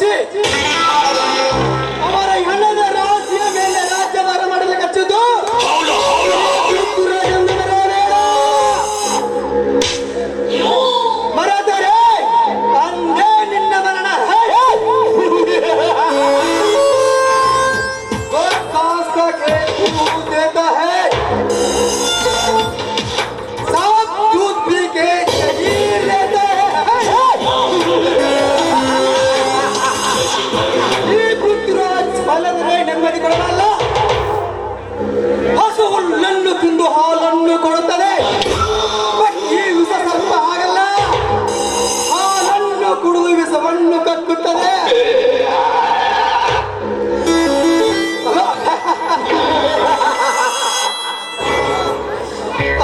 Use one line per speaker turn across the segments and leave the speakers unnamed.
ಹಚ್ಚಿ ಅವರ ಹಣದ ರಾಶಿಯ ಮೇಲೆ ರಾಜ್ಯಭಾರ ಮಾಡಲು ಹಚ್ಚಿದ್ದು ಮರದರೆ ಅಂದೇ ನಿನ್ನ ಮರಣ. देता है साफ दूध पी के शरीर लेता है. ಈ ಪೃಥ್ವಿರಾಜ್ ಫಲದ್ರೆ ನೆಮ್ಮದಿ ಕೊಡಬಲ್ಲ. ಹಸು ಹುಲ್ಲನ್ನು ತಿಂದು ಹಾಲನ್ನು ಕೊಡುತ್ತದೆ. ಈ ವಿಷ ಸರ್ಪ ಆಗಲ್ಲ, ಹಾಲನ್ನು ಕುಡಿದು ವಿಷವನ್ನು ಕಕ್ಕುತ್ತದೆ.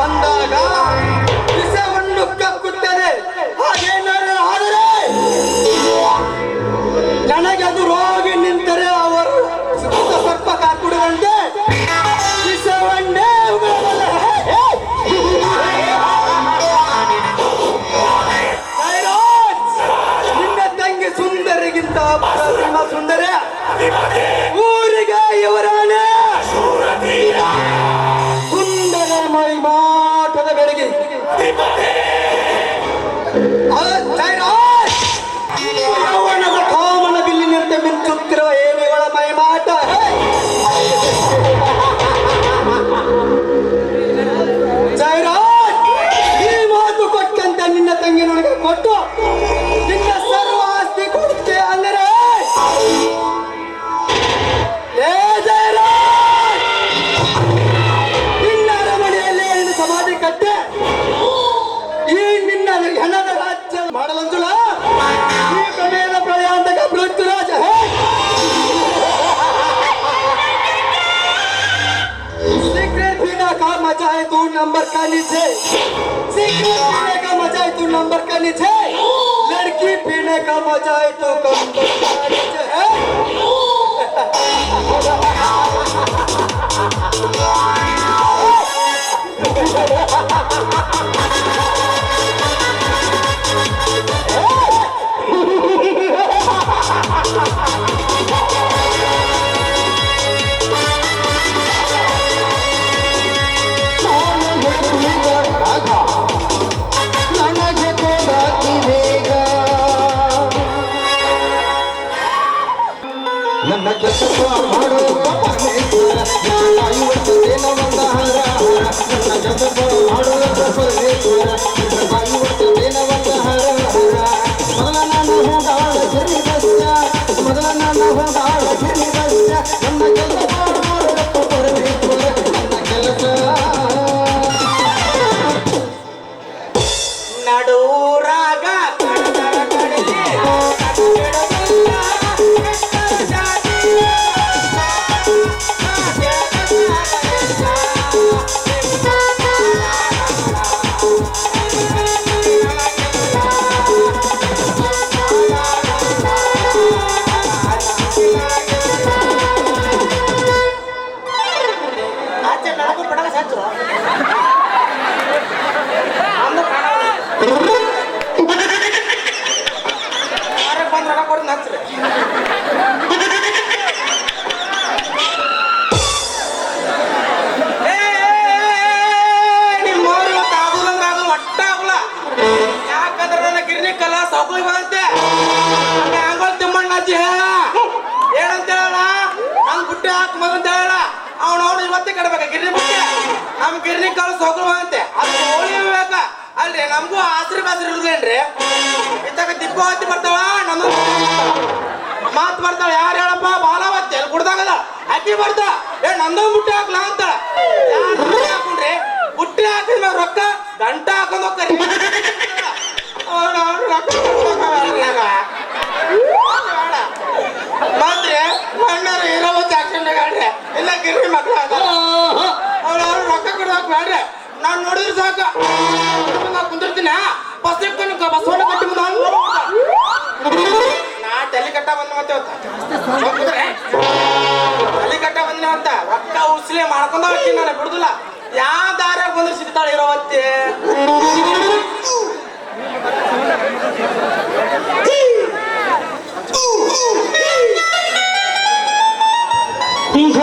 ಅಂದಾಗ ವಿಷವನ್ನು ಕಕ್ಕುತ್ತದೆ. ಹಾಗೇನಾದರೂ ಆದರೆ ನನಗೆ ಅದು ರೋಗಿ ನಿಂತರೆ ಅವರು ಸರ್ಪ ಕಾಕುಡದಂತೆ ವಿಷವನ್ನೇ ನಿನ್ನ ತಂಗಿ ಸುಂದರಿಗಿಂತ ಪ್ರತಿಮ ಸುಂದರ. ಊರಿಗೆ ಇವರಾನೇ ಸುಂದರ ಮೈಮಾಟದ ಬೆಳಗ್ಗೆ ಯೌವನದ ಕಾಮನ ಬಿಲ್ಲಿನಂತೆ ಮಿಂಚುತ್ತಿರುವ ಏನೆಗಳ ಮೈಮಾಟ. ಜಯರಾಜ್, ಈ ಮಾತು ಕೊಟ್ಟಂತೆ ನಿನ್ನ ತಂಗಿ ನನಗೆ ಕೊಟ್ಟು ನಿನ್ನ ಸರ್ವ ಆಸ್ತಿ ಕೊಡುತ್ತೆ ಅಂದರೆ ಸಮಾಧಿ ಕಟ್ಟೆ ಈ ನಿನ್ನ ಹಣದ ರಾಜ್ಯ ಮಾಡಲಂಜುಳ. ಈ ಪ್ರಮೇಯದ ಪ್ರಯಾಂತಕ ಪೃಥ್ವಿರಾಜ सीक्रेट पीने का मजा है तू नंबर का नीचे. सीक्रेट पीने का मजा है तू नंबर का नीचे. लड़की पीने का मजा है तू कंबर का नीचे है. ನನ್ನ ಕೆಲಸ ಮಾಡೋ ಪರಮೇಶ್ವರ ಇವತ್ತು ಏನವಂದ ಹರ. ನನ್ನ ಕೆಲಸ ಮಾಡೋ ಪರಮೇಶ್ವರ ಇವತ್ತು ಏನವಂದ ಹರ. ಮೊದಲ ನನ್ನ ಹೋಗಾಳ ಸಿರಿ ಬಸ್ಯ, ಮೊದಲ ನನ್ನ ಹೋಗಾಳ ಸಿರಿ ಬಸ್ಯ. ನನ್ನ ಕೆಲಸ ಮಾಡೋ ಪರಮೇಶ್ವರ ನನ್ನ ಕೆಲಸ ನಡೂರಾಗ ಕಡದರ ಕಡಲಿ ಗಿರ್ನಿ ಕಾಳು ಸೋಕಳು ಅಂತೆ. ಅದು ಹೋಳಿ ಬೇಕ ಅಲ್ರಿ, ನಮಗೂ ಆಸರಿ ಬಾಸರಿ ಇರುದೇನ್ರಿ. ಇತ್ತಾಗ ದಿಬ್ಬವತ್ತಿ ಬರ್ತಾವ, ನಮ್ಮ ಮಾತು ಬರ್ತಾಳ. ಯಾರು ಹೇಳಪ್ಪ ಬಾಲವತ್ತಿ ಅಲ್ಲಿ ಕುಡ್ದಾಗದ ಅಕ್ಕಿ ಬರ್ತಾ ನಂದೊಂದು ಬುಟ್ಟಿ ಹಾಕ್ಲಾ ಅಂತಾಳ. ಯಾರು ಹಾಕೊಂಡ್ರಿ ಬುಟ್ಟಿ ಹಾಕಿದ ರೊಕ್ಕ ಗಂಟ ಹಾಕೊಂಡ್ ಹೋಗ್ತಾರೆ. ಮತ್ತೆ ಮಣ್ಣರು ಇರೋ ಚಾಕ್ಸಂಡ ಗಾಡ್ರೆ ಇಲ್ಲ ಗಿರ್ನಿ ಮಕ್ಳು ಅವ್ರು ರೊಕ್ಕ ಕೊಡ್ಬೇಕು ಬೇಡ್ರಿ. ನಾನು ನೋಡಿದ್ರೆ ಸಾಕ ಕುಂದಿರ್ತೀನಿ. ಬಸವಣ್ಣ ಕಟ್ಟಿ ನಾ ತಲೆ ಕಟ್ಟ ಬಂದ ಮತ್ತೆ ತಲೆ ಕಟ್ಟ ಬಂದಿನ ಅಂತ ರೊಕ್ಕ ಉಸ್ಲಿ ಮಾಡ್ಕೊಂಡ ಹೋಗ್ತೀನಿ. ನಾನು ಬಿಡುದಿಲ್ಲ. ಯಾವ ದಾರ್ಯಾಗ ಬಂದ್ರೆ ಸಿಗ್ತಾಳೆ ಇರೋವತ್ತಿ.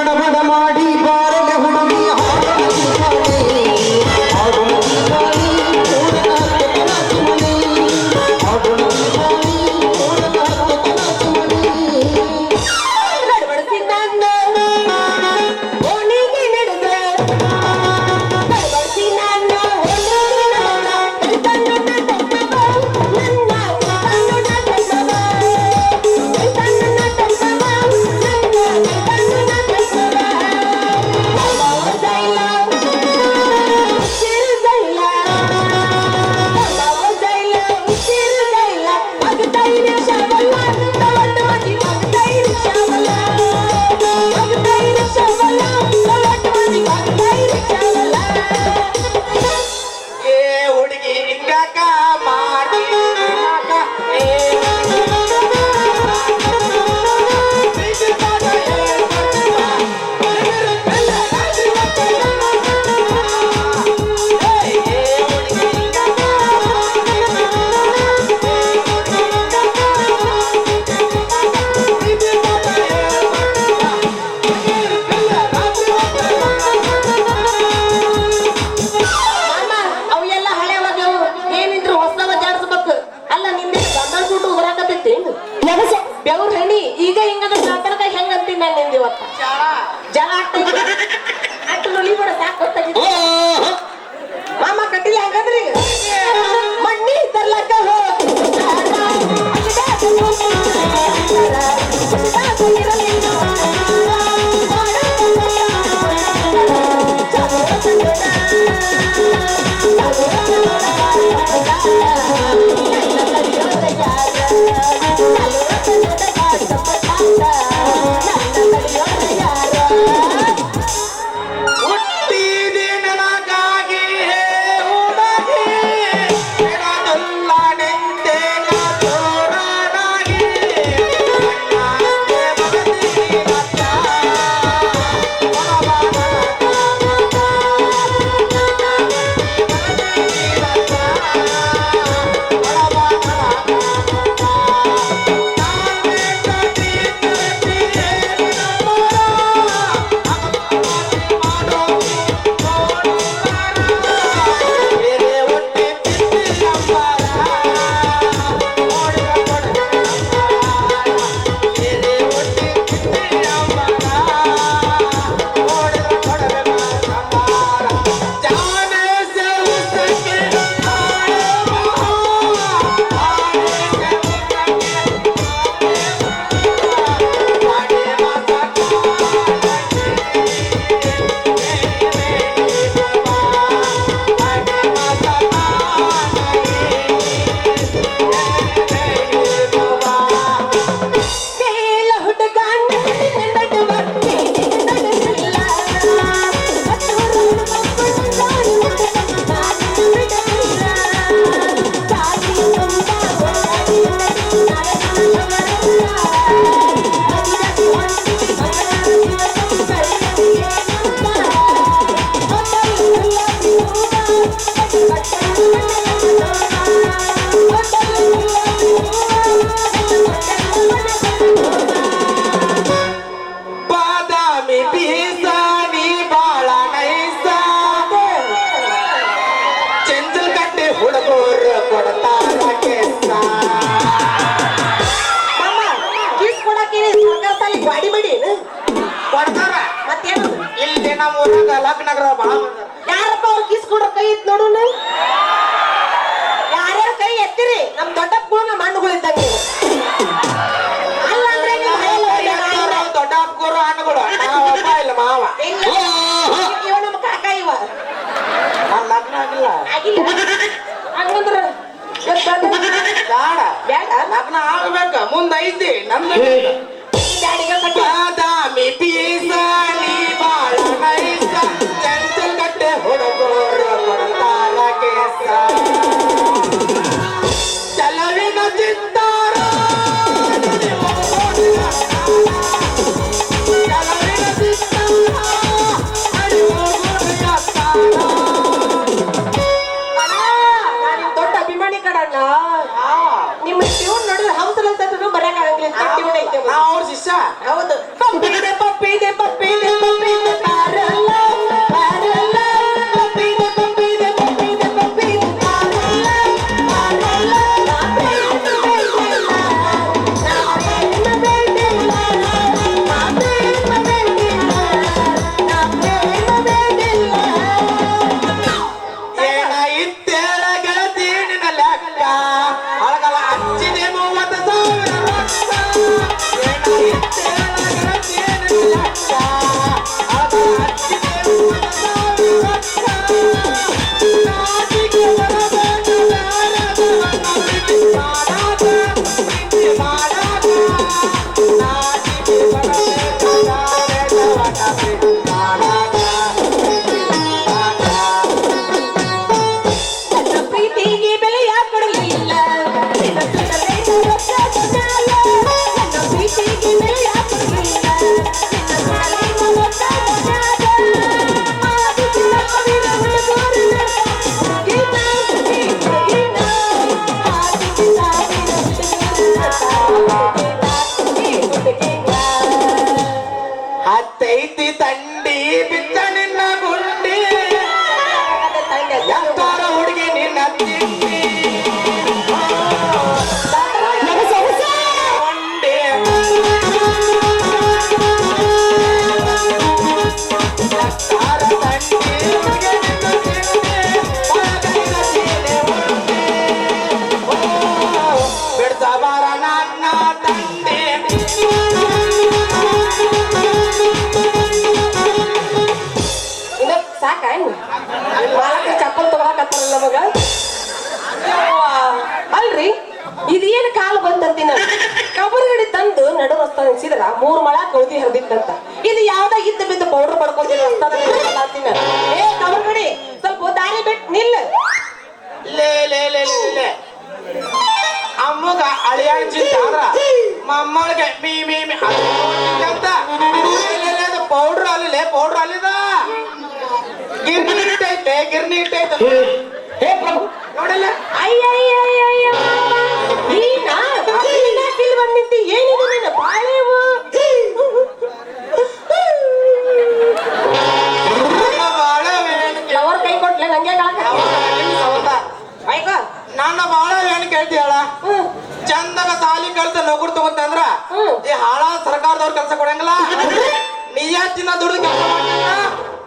ಬಡಬಡ ಮಾಡಿ ಬಾರಲೆ ಹುಡುಗಿ
ಬೆವ್ರ ಹಣ್ಣಿ ಈಗ ಹಿಂಗಂದ್ರೆ ಸಾತನಕ ಹೆಂಗ ಅಂತೀನಿ ನಾನು ನಿಂದ ಇವತ್ತ ಜಲ ಅಟ್ಟು ನುಲಿ ಬಿಡ ಸಾಕು ಗೊತ್ತಾಗಿತ್ತು ಮಾಮ ಕಟ್ಟಿಲ್ಲ ಹಂಗಂದ್ರಿ ಮಣ್ಣಿ ತರ್ಲಕ್ಕ ಗಾಡಿ ಮಾಡಿ
ಕೊಡ್ತಾರ
ಮತ್ತೇನು
ಇಲ್ಲಿ ನಮ್ಮ ಊರಾಗ ಲಗ್ನಗ್ರ ಬಾಳ
ಯಾರಪ್ಪ ಅವ್ರು ಕಿಸ್ಕೊಡ್ರ ಕೈ ಇತ್ತು ನೋಡೋಣ ಯಾರ್ಯಾರ ಕೈ ಎತ್ತಿರಿ ನಮ್ ದೊಡ್ಡಪ್ಪಗಳು ನಮ್ಮ ಹಣ್ಣುಗಳಿದ್ದಂಗೆ ಅಲ್ಲ ಅಂದ್ರೆ
ದೊಡ್ಡ ಅಪ್ಪಗೋರು ಹಣ್ಣುಗಳು ಒಬ್ಬ ಇಲ್ಲ ಮಾವ
ಇವ ನಮ್ಮ ಕಾಕ ಇವ
ನನ್ ಲಗ್ನ ಆಗಿಲ್ಲ
ಹಂಗಂದ್ರ
ಬೇಡ ಲಗ್ನ ಆಗ್ಬೇಕ ಮುಂದ ಐತಿ ನಮ್ದು ಬಾದಾಮಿ ಪೀಸ ನೀ ಬಾಳ ನೈಸ ಚಂಚಲ್ ಕಟ್ಟೆ ಹುಡುಗರು ಕೊಡ್ತಾರ ಕೇಸ ಚಲವಿನ ಚಿತ್ತಾರ ಚಲವಿನ ಚಿತ್ತಾರ
ನಾನು ದೊಡ್ಡ ಅಭಿಮಾನಿ ಕಡಣ್ಣ ನಿಮ್ಮ ಶಿವನ್ ನೋಡಿದ್ರೆ ಹಂಸಲ ಬರಕ್ ಆಗಂಗಿಲ್ಲ ಟ್ಯೂನ್ ಐತೆ
ನಾ ಅವ್ರ ಶಿಷ್ಯ.
ಹೌದು ಪಪ್ಪಿದೆ ಪಪ್ಪಿದೆ ಪಪ್ಪಿದೆ ಪಪ್ಪಿದೆ ಬಾರಲ್ಲ ಬಾರಲ್ಲ ಪಪ್ಪಿದೆ ಪಪ್ಪಿದೆ ಪಪ್ಪಿದೆ ಪಪ್ಪಿದೆ ಬಾರಲ್ಲ ಬಾರಲ್ಲ ನಾ ಪ್ರೇಮ ಬೇಡಿಲ್ಲ ನಾ ಪ್ರೇಮ ಬೇಡಿಲ್ಲ ನಾ ಪ್ರೇಮ ಬೇಡಿಲ್ಲ ನಾ ಪ್ರೇಮ ಬೇಡಿಲ್ಲ
ಏನ ಇತ್ತೇಳ ಗೆಳತಿ ನಿನ್ನ ಲೆಕ್ಕ ಅಳಗಲ ಹಚ್ಚಿದೆ 30,000 ರೊಕ್ಕ. ಏನ ಇತ್ತೇಳ ಗೆಳತಿ ನಿನ್ನ ಲೆಕ್ಕ ಅಳಗಲ ಹಚ್ಚಿದೆ 30,000 ರೊಕ್ಕ. ನಾಚಿಕೆ ಬರಬೇಕು ಬ್ಯಾಡದವನ್ನ ಪ್ರೀತಿ ಮಾಡಾಕ, ಪ್ರೀತಿ ಮಾಡಾಕ. ನಾಚಿಕೆ ಬರಬೇಕು ಬ್ಯಾಡದವನ್ನ ಪ್ರೀತಿ ಮಾಡಾಕ, ಪ್ರೀತಿ ಮಾಡಾಕ.
ನನ್ನ ಪ್ರೀತಿಗೆ ಬೆಲೆಯ ಕೊಡಲಿಲ್ಲ ನಿನ್ನ ಸುತ್ತಲೇ ರೊಕ್ಕದ ಮ್ಯಾಲ. ನನ್ನ ಪ್ರೀತಿಗೆ ಬೆಲೆಯ ಕೊಡಲಿಲ್ಲ ನಿನ್ನ ಸುತ್ತಲೇ ರೊಕ್ಕದ ಮ್ಯಾಲ. ಮಾದಿಸಿ ಸಾವಿರ ಹುಡುಗರನ್ನ ಹುಡುಗಿನ ಹುಡುಗಿನ ಮಾದಿಸಿ ಸಾವಿರ ಹುಡುಗರನ್ನ
ಹತ್ತೈತಿ ತಂಡಿ ಬಿತ್ತ ನಿನ್ನ ಗುಂಡಿ ಎತ್ತಾರ ಹುಡುಗಿ ನಿನ್ನ ತಿಂಡಿ ಕೊಂಡಿ ಎತ್ತಾರ ತಂಡಿ ಹುಡುಗಿ ನಿನ್ನ ತಿಂಡಿ ಒಳಗೈನ ಸೀರೆ ಉಂಡಿ. ಓ, ಬಿಡ್ಸಬಾರ ನನ್ನ ತಂಡಿ.
ಇನ್ನ ಸಾಕ ಮಾಲಕ ಚಪ್ಪಲ್ ತಗೊಳಕತ್ತಾರಲ್ಲ ನಮಗ. ಅಲ್ರಿ ಇದೇನು ಕಾಲ ಬಂದಂತಿ ನಾನು ಕಬರ್ಗಡಿ ತಂದು ನಡು ರಸ್ತ ನಿಲ್ಸಿದ್ರ 3 ಮಳ ಕೌದಿ ಹರಿದಿತ್ತಂತ. ಇದು ಯಾವ್ದ ಇದ್ದ ಬಿದ್ದು ಪೌಡರ್ ಪಡ್ಕೊಂಡಿರೋ ರಸ್ತಾನ. ಏ ಕಬರ್ಗಡಿ ಸ್ವಲ್ಪ ದಾರಿ ಬಿಟ್ಟು ನಿಲ್ಲ.
ಲೇ ಲೇ ಲೇ ಲೇ ಲೇ ಅಮ್ಮಗ ಅಳಿಯಾಗ ಚಿಂತ ಅಂದ್ರ ಮಮ್ಮಳಿಗೆ ಮೀ ಮೀ ಮೀ ಅಂತ ಪೌಡ್ರ್ ಅಲ್ಲಿ ಪೌಡ್ರ್ ಅಲ್ಲಿದ ಗಿರ್ನಿ ಇಟ್ಟೈತೆ ಗಿರ್ನಿ ಇಟ್ಟೈತೆ. ಹೇ ಪ್ರಭು ನೋಡಲ್ಲ
ಅಯ್ಯಯ್ಯಯ್ಯಯ್ಯ ನೀನಾ ಇಲ್ಲಿ ಬಂದಿದ್ದಿ ಏನಿದೆ ನಿನ್ನ ಬಾಳೆವು. ಅವ್ರ ಕೈ ಕೊಟ್ಲೆ ನಂಗೆ ಆಯ್ಕೋ
ನನ್ನ ಬಾಳ ಏನ್ ಕೇಳ್ತೀಯಳ ಚಂದಾಗ ಸಾಲಿ ಕಳ್ಸ ನೌಕರಿ ತಗೋತಂದ್ರ ಈ ಹಾಳ ಸರ್ಕಾರದವ್ರ ಕೆಲಸ ಕೊಡಂಗಿಲ್ಲ. ನೀಯಾಚಿನ ದುಡ್ದು ಕೆಲಸ ಮಾಡಿಲ್ಲ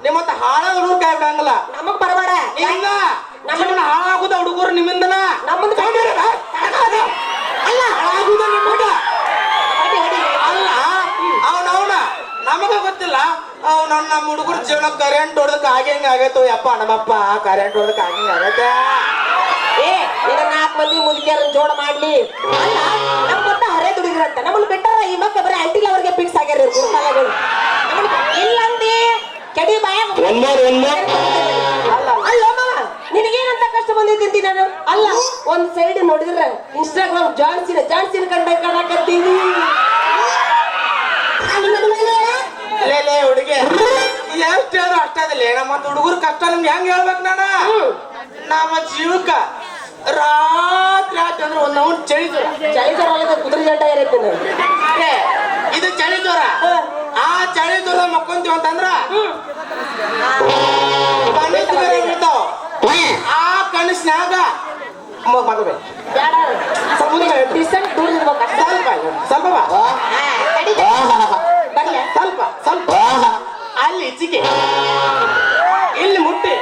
ನಿಮ್ಮತ್ತ ಹಾಳ ಹುಡುಗರು ಕೈ ಬಿಡಂಗಿಲ್ಲ.
ನಮಗ್ ಬರಬೇಡ
ಇಲ್ಲ ನಮ್ಮನ್ನ ಹಾಳಾಗುದ ಹುಡುಗರು ನಿಮ್ಮಿಂದನ
ನಮ್ಮಂದ್
ಅಲ್ಲ ಹಾಳಾಗುದ ನಿಮ್ಮಿಂದ ಅಲ್ಲ ಅವನವನ ನಮಗ ಗೊತ್ತಿಲ್ಲ ಅವ್ನ ನಮ್ಮ ಹುಡುಗರು ಜೀವನ ಕರೆಂಟ್ ಹೊಡೆದಕ್ಕೆ ಆಗಂಗ ಆಗೈತೋ ಯಪ್ಪ ನಮ್ಮಪ್ಪ ಕರೆಂಟ್ ಹೊಡೆದಕ್ಕೆ ಆಗಂಗ ಆಗೈತೆ.
ಏ ಈಗ 4 ಮಂದಿ ಮುದುಕಿಯರನ್ನ ಜೋಡ ಮಾಡ್ಲಿ ಅಲ್ಲ ನಮ್ಮ ಮತ್ತ ಹರೇ ದುಡಿದ್ರಂತ ನಮ್ಮನ್ನ ಬಿಟ್ಟಾರ ಈ ಮಕ್ಕ ಬರೀ ಅಂಟಿಲ್ ಅವ್ರಿಗೆ ಫಿಕ್ಸ್ ಆಗ್ಯಾರ ಗುರುಸಾಲಗಳು. ಇಲ್ಲಂದಿ ಕೆಡಿ ಬಾಯ ಅಲ್ಲ ಮಾವ ನಿನಗೇನಂತ ಕಷ್ಟ ಬಂದಿದ್ದಿ ನಾನು ಅಲ್ಲ ಒಂದ್ ಸೈಡ್ ನೋಡಿದ್ರ ಇನ್ಸ್ಟಾಗ್ರಾಮ್ ಜಾನ್ಸಿನ ಕಂಡ ಕಾಣಕತ್ತೀವಿ.
ಲೇ ಲೇ ಹುಡುಗಿ ಎಷ್ಟು ಹೇಳೋ ಅಷ್ಟದಿಲ್ಲ ನಮ್ಮ ಹುಡುಗರು ಕಷ್ಟ ನಿಮ್ಗೆ ಹೆಂಗ್ ಹೇಳ್ಬೇಕು ನಾನು ನಮ್ಮ ಜೀವಕ್ಕ ರಾತ್ರಿ ಅಂದ್ರೆ ಒಂದ್ ಅವ್ನು ಚಳಿ ಜ್ವರ
ಕುದುರೆ ಜಂಟ ಇರತ್ತೆ
ಇದು ಚಳಿ ಜ್ವರ. ಆ ಚಳಿ ಜ್ವರ ಮಕ್ಕೊಂತೀವಿ ಅಂತಂದ್ರ ಕನಸು ಆ ಕನಸಿನಾಗ ಮಗಬೇಕು ಸ್ವಲ್ಪ ಬಾ
ಬರ್ಲ
ಸ್ವಲ್ಪ ಸ್ವಲ್ಪ ಅಲ್ಲಿ ಚಿಕೆ ಇಲ್ಲಿ ಮುಟ್ಟಿ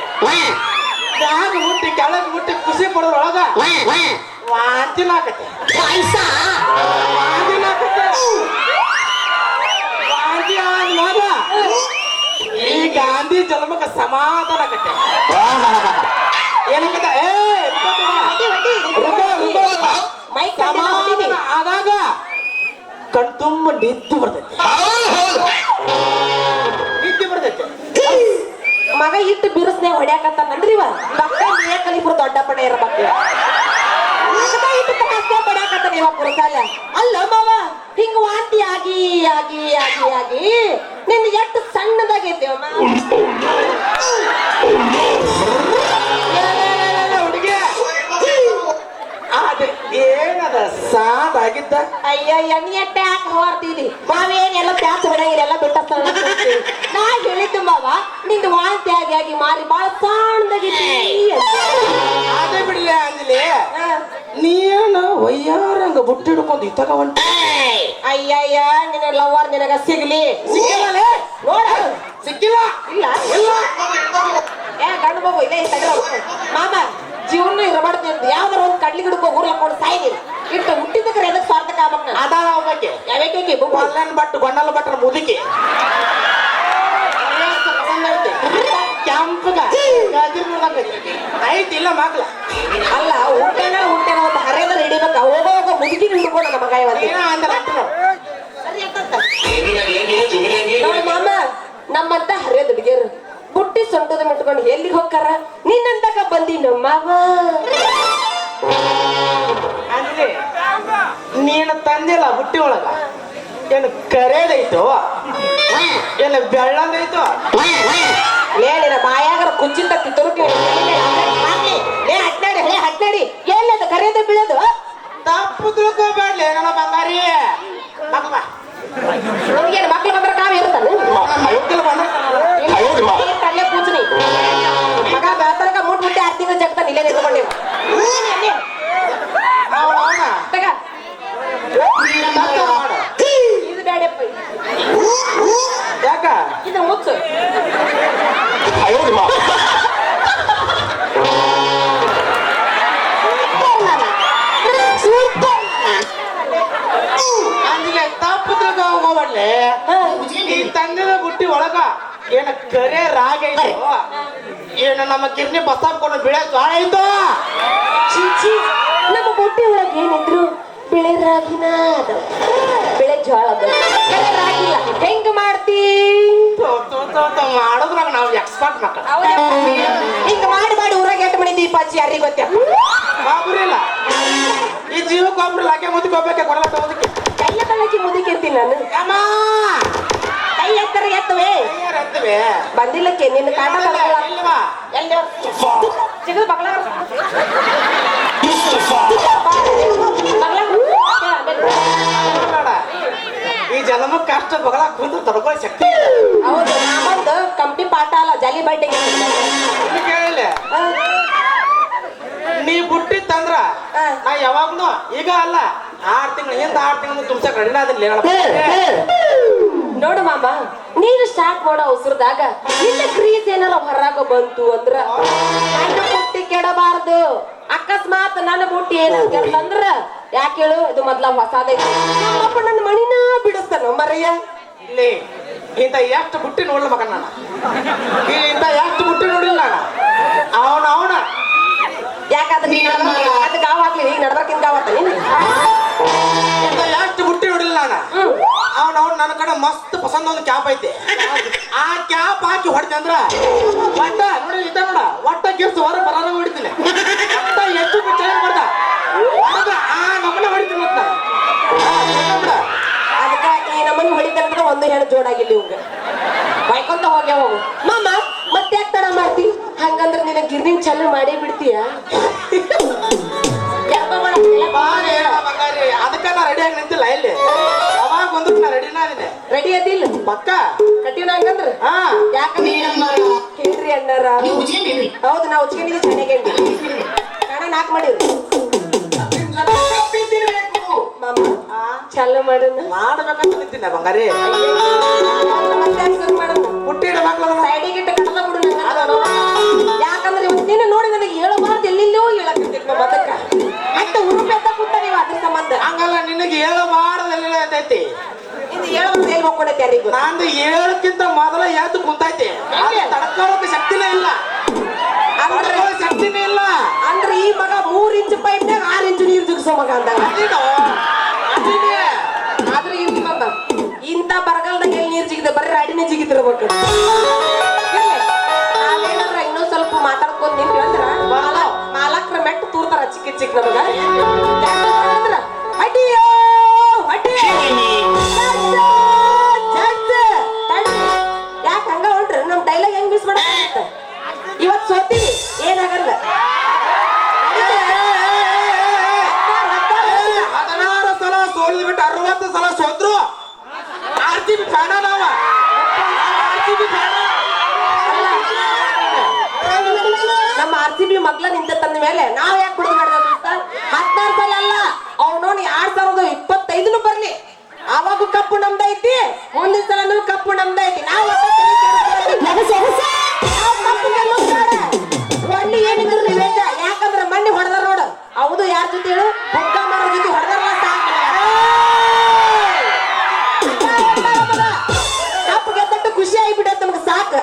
ಮ್ಯಾಗ ಮುಟ್ಟಿ ಕೆಳಗೆ ಮುಟ್ಟಿ ಖುಷಿ ಪಡೋದ್ರೊಳಗ ವಾಂತಿ ನಾಕತ್ತೆ ವಾಂತಿ ಆದ್ಮಾಗ ಈ ಗಾಂಧಿ ಜನ್ಮಕ್ಕೆ ಸಮಾಧಾನ ಆಗತ್ತೆ. ಏನಂತ
ಮೈಕ್
ಸಮಾಧಾನ ಆದಾಗ ಕಣ್ತುಂಬ ನಿದ್ದೆ ಬರ್ತೈತಿ ನಿದ್ದೆ ಬರ್ತೈತಿ.
ಮಗ ಇಟ್ಟು ಬಿರುಸ್ನೆ ಹೊಡ್ಯಾಕತ್ತಾನಂದ್ರಿ ಇವ ಡಾಕ್ಟರ್ ಕಲಿಪುರ ದೊಡ್ಡ ಪಡೆ ಇರಬೇಕು ಪಡ್ಯಾಕತ್ತಾನ ಇವ ಪುರಸಾಲ. ಅಲ್ಲ ಮಾವ ಹಿಂಗ ವಾಂತಿ ಆಗಿ ಆಗಿ ಆಗಿ ಆಗಿ ನಿನ್ ಎಷ್ಟು ಸಣ್ಣದಾಗೈತಿ
ಹುಡುಗಿ ಅದ ಏನದ ಸಾದ್ ಆಗಿದ್ದ
ಅಯ್ಯ ಎಣ್ಣೆ ಎಟ್ಟೆ ಹಾಕಿ ಹೊರ್ತೀವಿ ನಾವೇನೆಲ್ಲ ಪ್ಯಾಚ್ ಬಿಡಂಗಿಲ್ಲ ಬಿಟ್ಟ ನಾ ಹೇಳಿದ್ದು ಮಾವ ನಿಂದು ವಾಂತಿ ಆಗಿ ಮಾರಿ ಬಾಳ ಸಣ್ಣದಾಗಿದ್ದಿ
ಅದೇ ಬಿಡ್ಲಿ ಅಂದಿಲಿ ನೀನು ವಯ್ಯಾರಂಗ ಬುಟ್ಟಿ ಹಿಡ್ಕೊಂಡು ಇತ್ತಾಗ ಹೊಂಟ
ಅಯ್ಯಯ್ಯ ನಿನ್ನ ಲವರ್ ನಿನಗ ಸಿಗ್ಲಿ
ಸಿಕ್ಕಿಲ್ಲ
ನೋಡ
ಸಿಕ್ಕಿಲ್ಲ
ಇಲ್ಲ
ಇಲ್ಲ
ಏ ಗಂಡು ಬಾಬು ಇಲ್ಲ ಮಾಮ ಜೀವನ ಇರಬಾರ್ದು ಅಂತ ಯಾವ್ದಾರ ಒಂದು ಕಡ್ಲಿ ಗಿಡಕ್ಕೆ ಊರ್ಲಕ್ಕೊಂಡು ಸಾಯ್ದಿಲ್ಲ ಇಟ್ಟು ಹುಟ್ಟಿದಕ್ರೆ ಎದಕ್ ಸ್ವಾರ್ಥಕ ಆಗ್ಬೇಕ
ಅದಾಳ ಒಬ್ಬಕ್ಕೆ
ಯಾವ್ಯಾಕೆ
ಒಲ್ಲನ್ ಬಟ್ಟು ಗೊಂಡಲ ಬಟ್ರ ಮುದುಕಿ ಕೆಂಪಗ ಐತಿ ಇಲ್ಲ ಮಗ್ಲ
ಅಲ್ಲ ಹುಟ್ಟೆನ ಒಂದು ಹರಿಯದ ಹಿಡಿಬೇಕ ಹೋಗ ಮುದುಕಿನ ಹಿಡ್ಕೊಂಡು ನಮ್ಮ ಮಗ ಇವತ್ತು
ಏನ ಅಂದಲ್ಲ
ನೋಡಿ ಮಾಮ ನಮ್ಮಂತ ಹರಿಯದ ಹುಡುಗಿಯರು ಬುಟ್ಟಿ ಸೊಂಟದ ಮುಟ್ಕೊಂಡು ಎಲ್ಲಿಗೆ ಹೋಗ್ತಾರ ನಿನ್ನಂತಕ ಬಂದಿ ನಮ್ಮವ
ಅಂದ್ರೆ ನೀನು ತಂದಿಲ್ಲ ಬುಟ್ಟಿ ಒಳಗ ಏನು ಕರೇದೈತು ಏನು ಬೆಳ್ಳಂದೈತು
ಏನಿನ ಬಾಯಾಗರ ಕುಚ್ಚಿಂದ ತುರುಕಿ ಹಟ್ನಾಡಿ ಎಲ್ಲದ ಕರೆಯದ ಬೀಳೋದು
ತಪ್ಪು ತಿಳ್ಕೋಬೇಡ್ಲಿ ನನ್ನ ಬಂಗಾರಿ ಮಗವ
ನಮ್ಗೇನು ಮಕ್ಳು ಬಂದ್ರೆ ಕಾವ್ ಇರ್ತಾನೆ ಅಲ್ಲೇ ಕೂಚನಿ ಮಗ ಬೇತರಕ ಮುಟ್ಟಿ 6 ತಿಂಗಳು ಜಗ್ತಾನೆ ಇಲ್ಲೇ ನಿಂತ್ಕೊಂಡಿವ
ಅವನ
ತಗ ಇದು ಬೇಡಪ್ಪ
ಯಾಕ
ಇದು ಮುಚ್ಚು
ಅಂದಿಗೆ ತಪ್ಪು ತಿಳ್ಕೊ ಹೋಗ್ಬೇಡ್ಲಿ ಈ ತಂದಿದ ಬುಟ್ಟಿ ಒಳಗ ಏನ ಕರೆ ರಾಗ ಐತು ಏನು ನಮ್ಮ ಕಿರ್ನಿ ಬಸ್ ಹಾಕೊಂಡು ಬಿಳೆ ಜ್ವಾಳ ಐತು
ಚೀಚಿ ನಮ್ಮ ಬುಟ್ಟಿ ಒಳಗೆ ಏನಿದ್ರು ಬಿಳೆ ರಾಗಿನ ಅದು ಬಿಳೆ ಜೋಳ ಅದು ಕರೆ ರಾಗಿಲ್ಲ ಹೆಂಗ್ ಮಾಡ್ತೀ
ಮಾಡೋದ್ರಾಗ ನಾವು ಎಕ್ಸ್ಪರ್ಟ್ ಮಕ್ಕಳು
ಹಿಂಗ ಮಾಡಿ ಊರಾಗ ಎಟ್ಟು ಮಾಡಿದ್ದಿ ಪಾಚಿ ಯಾರಿಗೆ ಗೊತ್ತ
ಬಾಬುರಿಲ್ಲ ಈ ಜೀವಕ್ಕೊಬ್ರು ಲಾಕೆ ಮುದಕ್ಕೆ ಹೋಗ್ಬೇಕೆ ಕೊಡಲ ತಗೋದಕ್ಕೆ
ಕೈಯ ತಳಕಿ ಮುದುಕಿರ್ತೀನಿ ನಾನು
ಅಮ್ಮ
ಕೈ ಎತ್ತರ ಎತ್ತವೆ
ಎತ್ತವೆ
ಬಂದಿಲ್ಲಕ್ಕೆ ನಿನ್ನ ಕಾಟ
ಇಲ್ವಾ
ಎಲ್ಲಿ ಸಿಗದು ಬಗ್ಲ
ಈ ಜನ್ಮ ಕಷ್ಟ ಬಗಳ ಕುಂತು ತಡ್ಕೊಳ್ಳೋ ಶಕ್ತಿ
ಹೌದು ನಾವೊಂದು ಕಂಪ್ನಿ ಪಾಠ ಅಲ್ಲ ಜಾಲಿ ಬೈಟಿಗೆ
ಕೇಳಿಲ್ಲ ನೀ ಬುಟ್ಟಿ ತಂದ್ರ ನಾ ಯಾವಾಗ್ನು ಈಗ ಅಲ್ಲ 6 ತಿಂಗಳು ಹಿಂದ 6 ತಿಂಗಳು ತುಂಬಸಕ್ ರೆಡಿನ ಅದನ್ನ
ನೋಡು ಮಾಮ ನೀನು ಸ್ಟಾರ್ಟ್ ಮಾಡೋ ಅವಸರದಾಗ ನಿನ್ನ ಕ್ರೀಸ್ ಏನಾರ ಹೊರಾಗ ಬಂತು ಅಂದ್ರ ನನ್ನ ಬುಟ್ಟಿ ಕೆಡಬಾರ್ದು ಅಕಸ್ಮಾತ್ ನನ್ನ ಬುಟ್ಟಿ ಏನಂದ್ರ ಯಾಕೆ ಹೇಳು ಇದು ಮೊದ್ಲ ಹೊಸಾದೈತಿ ನಮ್ಮಪ್ಪ ನನ್ನ ಮಣಿನ ಬಿಡಿಸ್ತಾನ ಮರಯ್ಯ
ಇಲ್ಲಿ ಇಂತ ಎಷ್ಟು ಬುಟ್ಟಿ ನೋಡ್ಲ ಮಗ ನಾನು ಇಂತ ಎಷ್ಟು ಬುಟ್ಟಿ ನೋಡಿಲ್ಲ ನಾನು ಅವನ
ಯಾಕಾದ್ರೆ ನೀನು ಅದು ಗಾವಾಗ್ಲಿ ಈಗ ನಡ್ಬರ್ಕಿಂತ ಗಾವತ್ತ ನೀನು
ಇಂತ ಎಷ್ಟು ಬುಟ್ಟಿ ನೋಡಿಲ್ಲ ನಾನು ಅವನವ್ನು ನನ್ನ ಕಡೆ ಮಸ್ತ್ ಪಸಂದ ಒಂದು ಕ್ಯಾಪ್ ಐತಿ ಆ ಕ್ಯಾಪ್ ಹಾಕಿ ಹೊಡ್ತಿ ಅಂದ್ರ ಒಟ್ಟ ನೋಡಿ ಇದ್ದ ನೋಡ ಒಟ್ಟ ಗಿರ್ಸ್ ಹೊರ ಬರಾರ ಹೊಡಿತೀನಿ ಒಟ್ಟ ಎಷ್ಟು ಚೆನ್ನಾಗಿ ಮಾಡ್ದ ಹೊಡೆದ ಆ ನಮ್ಮನೆ ಹೊಡಿತೀನಿ ಮತ್ತ
ಅದಕ್ಕ ಈ ನಮ್ಮನ್ನ ಹೊಡಿತಂದ್ರೆ ಒಂದು ಹೆಣ್ಣು ಜೋಡಾಗಿಲ್ಲ ಇವಂಗ ಬೈಕೊಂತ ಹೋಗ್ಯ ಹೋಗು ಮಾಮ ಮತ್ತೆ ಯಾಕೆ ತಡ ಮಾಡ್ತಿ ಹಂಗಂದ್ರೆ ನಿನ್ನ ಗಿರ್ನಿಂಗ್ ಚಾಲು ಮಾಡೇ ಬಿಡ್ತೀಯ
ಅದಕ್ಕ ನಾ ರೆಡಿ ಆಗಿ ನಿಂತಿಲ್ಲ ಇಲ್ಲಿ ಅವಾಗ ಒಂದು ನಾ ರೆಡಿನ ಆಗಿದೆ
ರೆಡಿ ಅದಿಲ್ಲ
ಪಕ್ಕ
ಕಟ್ಟಿನ ಹಂಗಂದ್ರ
ಹಾ
ಯಾಕಂದ್ರೆ ಹೇಳ್ರಿ ಅಣ್ಣಾರ ಹೌದು ನಾವು ಉಚ್ಕೊಂಡಿದ್ವಿ ಚೆನ್ನಾಗಿ ಕಣ 4 ಮಾಡಿವ್ರಿ ಮಾಮ ಚಾಲು ಮಾಡೋಣ
ಮಾಡ್ಬೇಕಂತ ನಿಂತಿನ ಬಂಗಾರಿ ಪುಟ್ಟಿ
ಸೈಡಿಗೆ ಇಟ್ಟು ಕಟ್ಟದ ಬಿಡು ಯಾಕಂದ್ರೆ ಇವತ್ತು ನೀನು ನೋಡಿ ನನಗೆ ಹೇಳಬಾರ್ದು ಎಲ್ಲೆಲ್ಲೋ ಹೇಳಕ್ಕಿರ್ತೀವಿ ಅದಕ್ಕ ಅಂತ ಉರುಪೆ ಎತ್ತ ಕುಟ್ಟ ನೀವು ಅದ್ರ ಸಂಬಂಧ
ಹಂಗಲ್ಲ ನಿನಗೆ ಹೇಳಬಾರ್ದೆಲ್ಲ ಐತಿ
ಇದು ಹೇಳಬಾರ್ದು ಎಲ್ಲಿ ಹೋಗ್ಕೊಂಡೈತಿ ಯಾರಿಗೂ
ನಂದು ಹೇಳಕ್ಕಿಂತ ಮೊದಲ ಎದ್ದು ಕುಂತೈತಿ ತಡ್ಕೊಳ್ಳೋಕೆ ಶಕ್ತಿನೇ ಇಲ್ಲ
ಅಂದ್ರೆ
ಶಕ್ತಿನೇ ಇಲ್ಲ
ಅಂದ್ರೆ ಈ ಮಗ 3 ಇಂಚು ಪೈಪ್ನಾಗ 6 ಇಂಚು ನೀರು ಜಿಗಿಸೋ ಮಗ ಅಂದಾಗ ಆದ್ರೆ ಇರ್ಲಿ ಮಮ್ಮ ಇಂಥ ಬರಗಾಲದಾಗ ಎಲ್ಲಿ ನೀರು ಜಿಗಿದೆ ಬರೀ ರಾಡಿನೇ ಜಿಗಿತಿರ್ಬೇಕು ನಾವೇನಾದ್ರ ಇನ್ನೊಂದ್ ಸ್ವಲ್ಪ ಮಾತಾಡ್ಕೊಂಡ್ ನಿಂತ್ವಿ ಅಂದ್ರ ಮಾಲಕ್ರ ಮೆಟ್ಟು ತೂರ್ತಾರ ಚಿಕ್ಕ ಚಿಕ್ಕ ನಮಗ ಅಂದ್ರ ಅಡಿಯೋ ಯಾಕೆ ಹಂಗ ಹೊಂಟ್ರಿ ನಮ್ ಡೈಲಾಗ್ ಹೆಂಗ್ ಮಿಸ್ ಮಾಡತ್ತ ಇವತ್ ಸೋತೀವಿ ಏನಾಗಲ್ಲ
ಅದನ್ನ ಫ್ಯಾನ ನಾವ RCB ಫ್ಯಾನ.
ನಮ್ಮ RCB ಮಗ್ಲ ನಿಂತ ತಂದ ಮೇಲೆ ನಾವ್ ಯಾಕೆ ಬಿಡುದು ಮಾಡಿದ 16 ಸಲ ಅಲ್ಲ ಅವ್ನೋನ್ 2025 ಬರ್ಲಿ ಅವಾಗೂ ಕಪ್ಪು ನಮ್ದೈತಿ ಮುಂದಿನ ಸಲ ಕಪ್ಪು ನಮ್ದೈತಿ ನಾವು ಒಳ್ಳೆ ಏನಿದ್ರು ನಿವೇಶ ಯಾಕಂದ್ರೆ ಮಣ್ಣಿ ಹೊಡೆದಾರ ನೋಡು ಹೌದು ಯಾರ ಜೊತೆ ಹೇಳು ಬುಕ್ಕ ಮಾಡೋ ಜೊತೆ ಹೊಡೆದಾರಲ್ಲ ಕಪ್ಪು ಗೆದ್ದಟ್ಟು ಖುಷಿ ಆಗಿಬಿಟ್ಟೈತೆ ನಮ್ಗೆ ಸಾಕು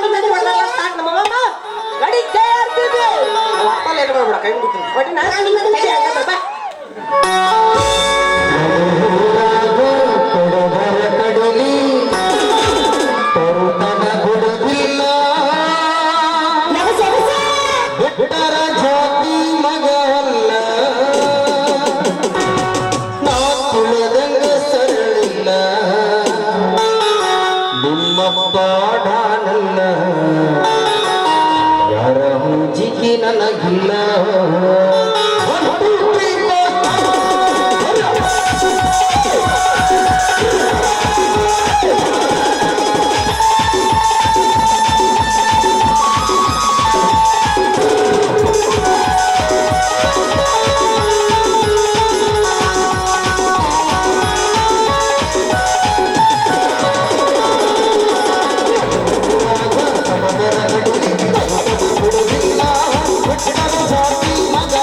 ಮಂದಿ ಹೊಡೆದಾರಲ್ಲ ಸಾಕು ನಮ್ಮ ಮಾಮ ಗಡಿ ಕೈ ಆಡ್ತಿದ್ವಿ
ಕೈ ಮುಗಿತೀನಿ.
ಒಟ್ಟಿನ ಬಾ
ಕೊಡಬರ ಕಡಲಿ ತರುತನ ಕೊಡುತ್ತಿಲ್ಲ ಬಿಟ್ಟರ ಜಾತಿ ಮಗ ಅಲ್ಲ ನಾ ತುಳದಂಗ ಸರಳಿಲ್ಲ ನಿಮ್ಮಪ್ಪ ನಾನಲ್ಲ ಯಾರ ಹುಂಜಿಕೆ ನನಗಿಲ್ಲ ಜಾತಿ ಮಗ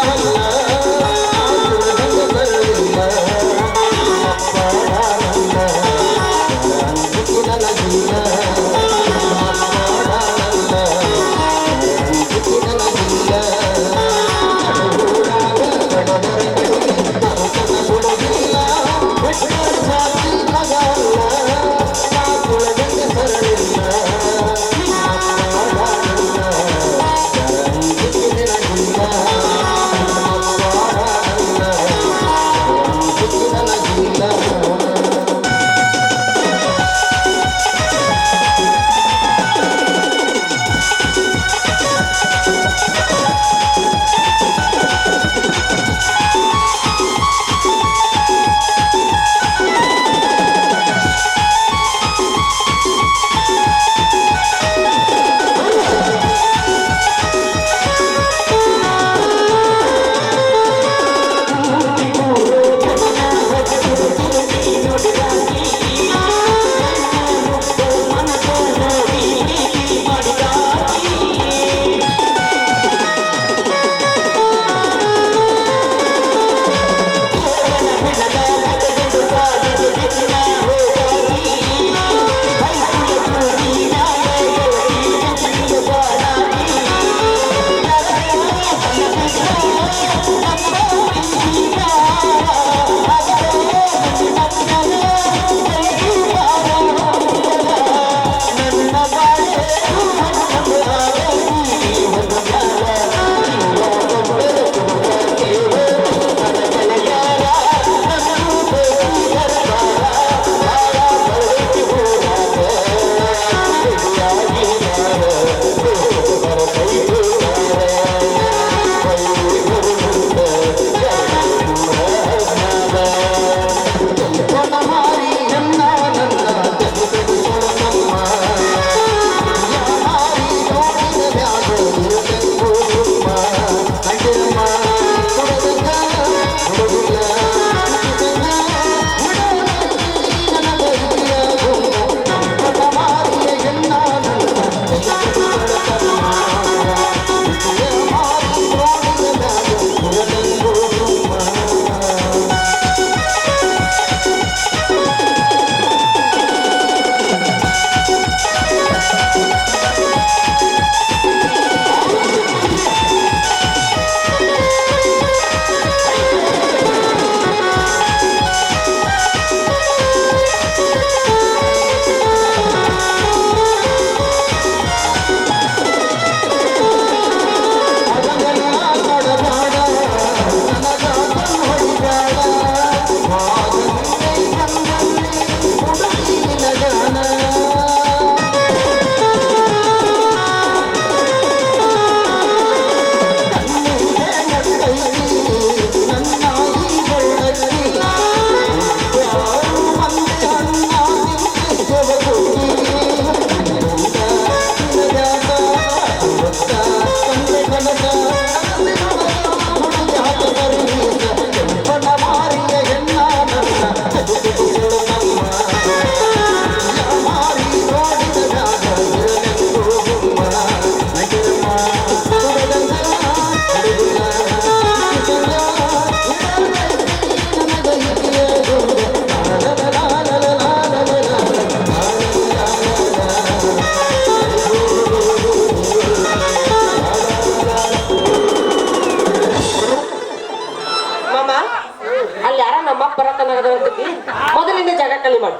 ಟಕ್ಕಲಿ ಮಾಡಿ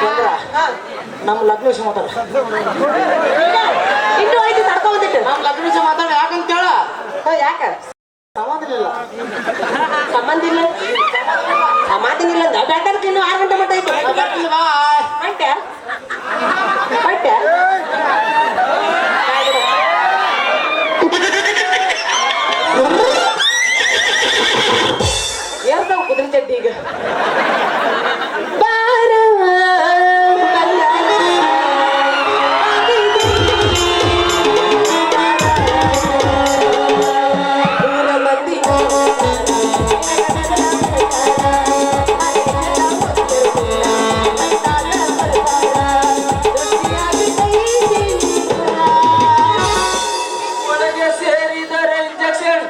ಬಂದ್ರ
ಹಾ.
ನಮ್ಮ ಲಗ್ನ ವಿಷಯ ಮಾತಾಡ
ಇನ್ನೂ ಐದು ತಡ್ಕೊಂಡ್ಬಿಟ್ಟು
ನಮ್ಮ ಲಗ್ನ ವಿಷಯ ಮಾತಾಡ ಯಾಕಂತ ಹೇಳ
ಯಾಕ
ಸಮಾಧಾನ ಇಲ್ಲ
ಸಂಬಂಧ ಇಲ್ಲ ಸಮಾಧಾನ ಇಲ್ಲ ಅಂದ್ರೆ ಬೇಟರ್ಗೆ ಇನ್ನು 6 ಗಂಟೆ ಮಟ್ಟ ಐತೆ
ಬರ್ತೀನಿ ಬಾ
ಹೊಂಟೆ ಹೊಂಟೆ ಏರ್ತಾವ ಕುದುರೆ ಚಡ್ಡಿ ಈಗ
ಒಳಗೆ ಸೇರಿದರೆ ಇಂಜೆಕ್ಷನ್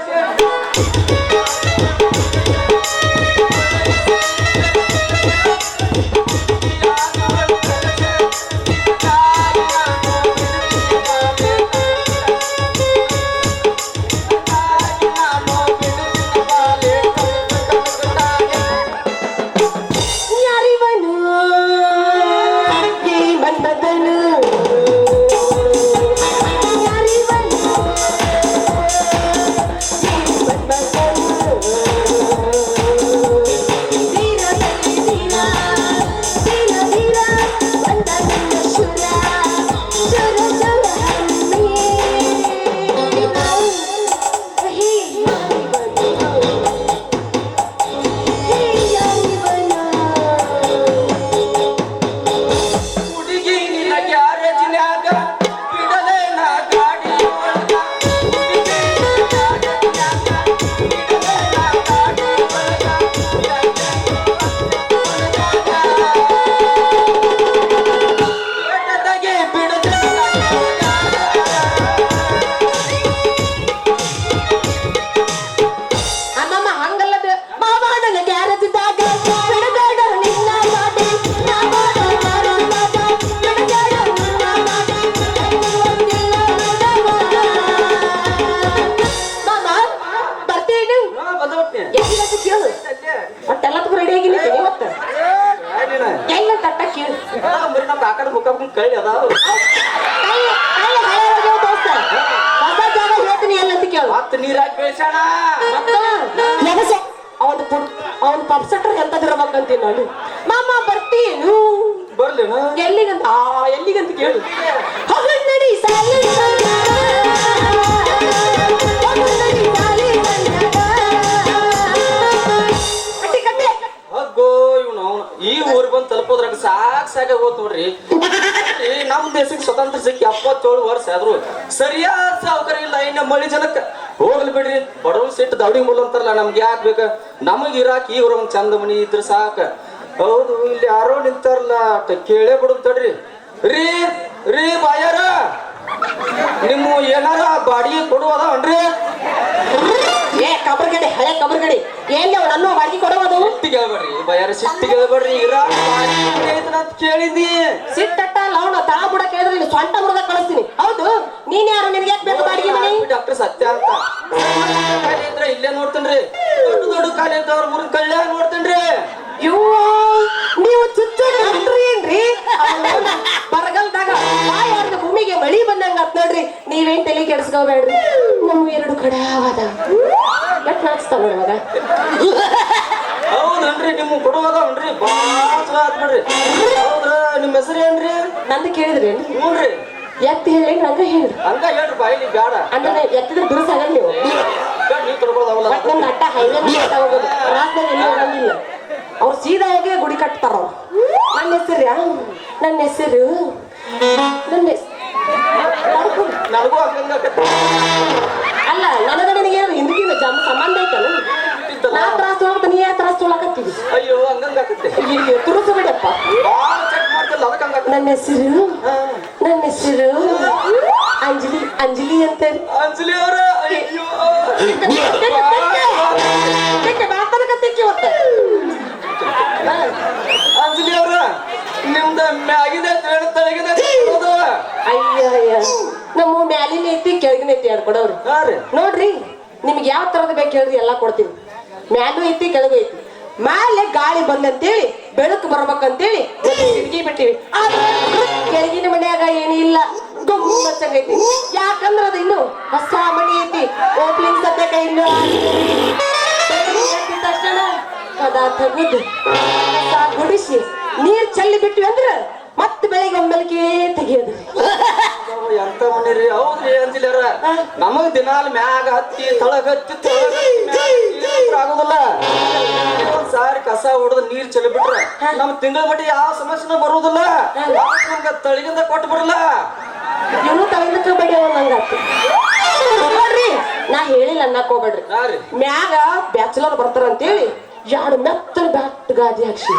ಯಾರಿವನು ಈ ಬಣ್ಣದನು ಯಾರಿವನು ಈ ಬಣ್ಣದನು ಧೀರದಲ್ಲಿ ಧೀರ ಧೀರ ಧೀರ ಬಂದನನ್ನ ಶುರ ಶುರ ಶುರ ಹಮ್ಮಿ ಹೇ
ಹುಡುಗಿ ನಿನ್ನ ಗ್ಯಾರೇಜಿನ್ಯಾಗ ಬಿಡಲೇ ನಾ ಗಾಡಿ ಒಳಗ. ಹುಡುಗಿ ನಿನ್ನ ಗ್ಯಾರೇಜಿನ್ಯಾಗ ಬಿಡಲೇ ನಾ ಗಾಡಿ ಒಳಗ. ಎಡದಗೆ ಬಿಡದೆ
ಅಮ್ಮಮ್ಮ ಹಂಗಲ್ಲದ ಮಾವಾಡನ ಗ್ಯಾರೇಜಿದ್ದಾಗ ಬಿಡಬೇಡ ನಿನ್ನ ಮಾತೆ ನಾ ಮಾಡೋ ಮಾರಾಟ ಬಿಡಬೇಡ ನಿನ್ನ ಮಾತೆ ಗೊತ್ತಿಲ್ಲ ಮಾಮ ಬರ್ತೀನಿ
ಬಂದ್ಬಿಟ್ನಿ
ಎಲ್ಲಿಗೆ ಕೇಳು ಒಟ್ಟೆಲ್ಲದಕ್ಕೂ ರೆಡಿ ಆಗಿಲ್ಲ ಇವತ್ತು ಎಲ್ಲ ತಟ್ಟ ಕೇಳು
ಬರೀ ನಮ್ಮ ಆಕಡೆ ಮುಖ ಕಳ್ಳಿ ಅದಾವ
ಕೈ ಕೈ ಹಳೆ ಹೋಗ್ಯಾವ ದೋಸ್ತ ಹೊಸ ಜಾಗ ಹೇಳ್ತೀನಿ ಎಲ್ಲಂತ ಕೇಳು
ಮತ್ತ ನೀರಾಗಿ ಬೆಳ್ಸೋಣ
ಅವನ್ ಪಪ್ಸೆಟ್ರ್ ಎಂತದಿರಬೇಕಂತೀನಿ ನಾನು ಮಾಮ ಬರ್ತೀನು
ಬರ್ಲೇನ
ಎಲ್ಲಿಗಂತ ಎಲ್ಲಿಗಂತ ಕೇಳು ಹೋಗಣ ನಡಿ ಸಾಲಿ
ಅಗ್ಗೋ ಇವ್ನು ಈ ಊರಿಗೆ ಬಂದು ತಲುಪೋದ್ರಾಗ ಸಾಕಾಗಿ ಹೋತ್ ನೋಡ್ರಿ ನಮ್ಮ ದೇಶಕ್ಕೆ ಸ್ವತಂತ್ರ ಸಿಕ್ಕಿ 77 ವರ್ಷ ಆದ್ರು ಸರಿಯಾದ ಸೌಕರ್ಯ ಇಲ್ಲ ಇನ್ನ ಮಳಿ ಜನಕ್ಕ ಹೋಗ್ಲಿ ಬಿಡ್ರಿ ಬಡವ್ರ ಸಿಟ್ಟು ದೌಡಿ ಮೂಲ ಅಂತಾರಲ್ಲ ನಮ್ಗೆ ಯಾಕೆ ಬೇಕ ನಮಗ್ ಇರಾಕ್ ಈ ಊರ ಒಂದ್ ಚಂದ ಮನಿ ಇದ್ರ ಸಾಕ ಹೌದು ಇಲ್ಲಿ ಯಾರೋ ನಿಂತಾರಲ್ಲ ಕೇಳೇ ಬಿಡು ತಡ್ರಿ ರೀ ರೀ ಬಾಯಾರ ನಿಮ್ಮ ಏನಾರ ಬಾಡಿಗೆ ಕೊಡುವದವನ್ರಿ
ಏ ಕಬರ್ಗಡೆ ಹಳೆ ಕಬರ್ಗಡೆ ಎಲ್ಲಿ ಅವಳು ಅನ್ನೋ ಬಾಡಿಗೆ ಕೊಡೋದು
ಸಿಟ್ಟಿಗೆ ಹೇಳ್ಬೇಡ್ರಿ ಬಾಯಾರ ಸಿಟ್ಟಿಗೆ ಹೇಳ್ಬೇಡ್ರಿ ಇರಾಕ್ ಬಾಡಿಗೆ ಐತನ ಅಂತ ಕೇಳಿದ್ನಿ
ಸಿಟ್ಟಟ್ಟ ಲವಣ ತಳ ಬುಡ ಕೇಳಿದ್ರೆ ನೀನು ಸ್ವಂತ ಮುರ್ದ ಕಳಿಸ್ತೀನಿ ಹೌದು ನೀನ್ ಯಾರು ನಿನ್ಗೆ ಯಾಕೆ ಬೇಕು ಬಾಡಿಗೆ ಮನೆ
ಡಾಕ್ಟರ್ ಸತ್ಯ ಅಂತ ಖಾಲಿ ಇದ್ರೆ ಇಲ್ಲೇ ನೋಡ್ತೇನ್ರಿ ದೊಡ್ಡ ದೊಡ್ಡ ಖಾಲಿ ಇದ್ದವ್ರ ಮುರುಗ್ ಕಳ್ಳ್ಯಾಗ ನೋಡ್ತೇನ್ರಿ
ಇವ್ವ ನೀವು ಚುಚ್ಚು ಡಾಕ್ಟ್ರಿ ಏನ್ರಿ ಬರಗಲ್ದಾಗ ಬಾಯಾರ್ದ ಭೂಮಿಗೆ ಮಳಿ ಬಂದಂಗ ಆತ್ ನೋಡ್ರಿ ನೀವೇನ್ ತಲೆ ಕೆಡಿಸ್ಕೋಬೇಡ್ರಿ ನಮ್ಗೆ 2 ಕಡಾವದ ಎಟ್ ನಾಚ್ತಾವ ನೋಡಿ ಮಗ
ಹೌದನ್ರಿ ನಿಮ್ ಕೊಡುವದವನ್ರಿ ಬಾಳ ಆತ್ ಬಿಡ್ರಿ ಹೌದ್ರ ನಿಮ್ ಹೆಸರು ಏನ್ರಿ
ನಂದು ಕೇಳಿದ್ರಿ
ಹ್ಞೂನ್ರಿ
ಎತ್ತಿ ಹೇಳಿ ನಂಗ ಹೇಳ್ರಿ
ಹಂಗ ಹೇಳ್ರಿ ಬಾಯಿಲಿ ಬ್ಯಾಡ
ಅಂದ್ರೆ ಎತ್ತಿದ್ರೆ ಬಿರುಸಾಗಲ್ಲ ನೀವು
ನೀವ್ ತರ್ಬೋದವಲ್ಲ
ಬಟ್ ನಮ್ ಅಟ್ಟ ಹೈವೇ ಹೋಗೋದು ರಾತ್ರಿ ಎಲ್ಲೂ ಹೋಗಂಗಿಲ್ಲ ಅವ್ರು ಸೀದಾ ಹೋಗಿ ಗುಡಿ ಕಟ್ತಾರ ಅವ್ರು ನನ್ನ ಹೆಸರು ನನ್ನ ಹೆಸರು ನನ್ನ
ನನಗೂ ಹಂಗ
ಅಲ್ಲ ನನಗ ನಿನಗೆ ಹಿಂದಿನ ಜನ ಸಂಬಂಧ ಐತಲ್ಲ ನಾ ತ್ರಾಸ ಹೋಗ್ತ ನೀ ಯಾಕೆ ತ್ರಾಸ ತೊಳಕತ್ತೀವಿ
ಅಯ್ಯೋ ಹಂಗಂಗಾಕತ್ತೆ
ಇಲ್ಲಿ ತುರುಸು ಬಿಡಪ್ಪ
ಬಾಳ ಚೆಕ್ ಮಾಡ್ತಿಲ್ಲ ಅದಕ್ಕೆ ಹಂಗಾಕತ್ತೆ
ನನ್ನ ಹೆಸರು ಅಂಜಲಿ ಅಂಜಲಿ ಅಂತ
ಅಂಜಲಿ ಅವ್ರ ಅಯ್ಯೋ
ಮಾತಾಡಕತ್ತಿ ಇವತ್ತ
ಅಂಜಲಿ ಅವ್ರ ನಿಮ್ದ ಮ್ಯಾಗಿದೆ ತಳಗಿದೆ
ಅಯ್ಯ ಅಯ್ಯ ನಮ್ಮ ಮ್ಯಾಲಿನ ಐತಿ ಕೆಳಗಿನ ಐತಿ ಎರಡು ಕೊಡವ್ರಿ
ಹಾ ರೀ
ನೋಡ್ರಿ ನಿಮ್ಗೆ ಯಾವ ತರದ ಬೇಕು ಹೇಳ್ರಿ ಎಲ್ಲಾ ಕೊಡ್ತೀವಿ ಮ್ಯಾಲೂ ಐತಿ ಕೆಳಗೂ ಐತಿ ಮ್ಯಾಲೆ ಗಾಳಿ ಬಂದಂತೇಳಿ ಬೆಳಕು ಬರ್ಬೇಕಂತೇಳಿ ಒಂದು ಕಿಟಕಿ ಬಿಟ್ಟಿವಿ ಆದ್ರೆ ಕೆಳಗಿನ ಮನ್ಯಾಗ ಏನೂ ಇಲ್ಲ ಗುಮ್ಮ ಚಂಗೈತಿ ಯಾಕಂದ್ರ ಅದು ಇನ್ನು ಹೊಸ ಮನಿ ಐತಿ ಓಪನಿಂಗ್ ಸದ್ಯಕ್ಕೆ ಇನ್ನು ಎದ್ದ ತಕ್ಷಣ ಕದ ತೆಗೆದು ಕಸ ಗುಡಿಸಿ ನೀರ್ ಚಲ್ಲಿ ಬಿಟ್ವಿ ಅಂದ್ರ ಮತ್ತೆ ಬೆಳಿಗ್ಗೆ ಒಮ್ಮೆಲ್ಕೆ ತೆಗಿಯೋದ್ರಿ
ಎಂತ ಮನಿರಿ ಹೌದ್ರಿ ಅಂತಿಲ್ಲಾರ ನಮಗ್ ದಿನಾಲ್ ಮ್ಯಾಗ ಹತ್ತಿ ತಳಗ ಹತ್ತಿ ಆಗುದಿಲ್ಲ ಒಂದ್ ಸಾರಿ ಕಸ ಹೊಡೆದು ನೀರ್ ಚೆಲ್ಲಿ ಬಿಟ್ರ ನಮ್ ತಿಂಗಳ ಮಟ್ಟಿ ಯಾವ ಸಮಸ್ಯೆನೂ ಬರುವುದಿಲ್ಲ ನಮ್ಗ ತಳಿಗಿಂದ ಕೊಟ್ಟು ಬರಲ್ಲ
ಇವನು ತಳಿದಕ್ಕ ಬಡಿ ನಂಗಾತು ನೋಡ್ರಿ ನಾ ಹೇಳಿಲ್ಲ ಅನ್ನಕ್ ಹೋಗ್ಬೇಡ್ರಿ ಮ್ಯಾಗ ಬ್ಯಾಚುಲರ್ ಬರ್ತಾರಂತೇಳಿ ಎರಡು ಮೆತ್ತನ ಬ್ಯಾಟ್ ಗಾದಿ ಹಾಕ್ಸಿ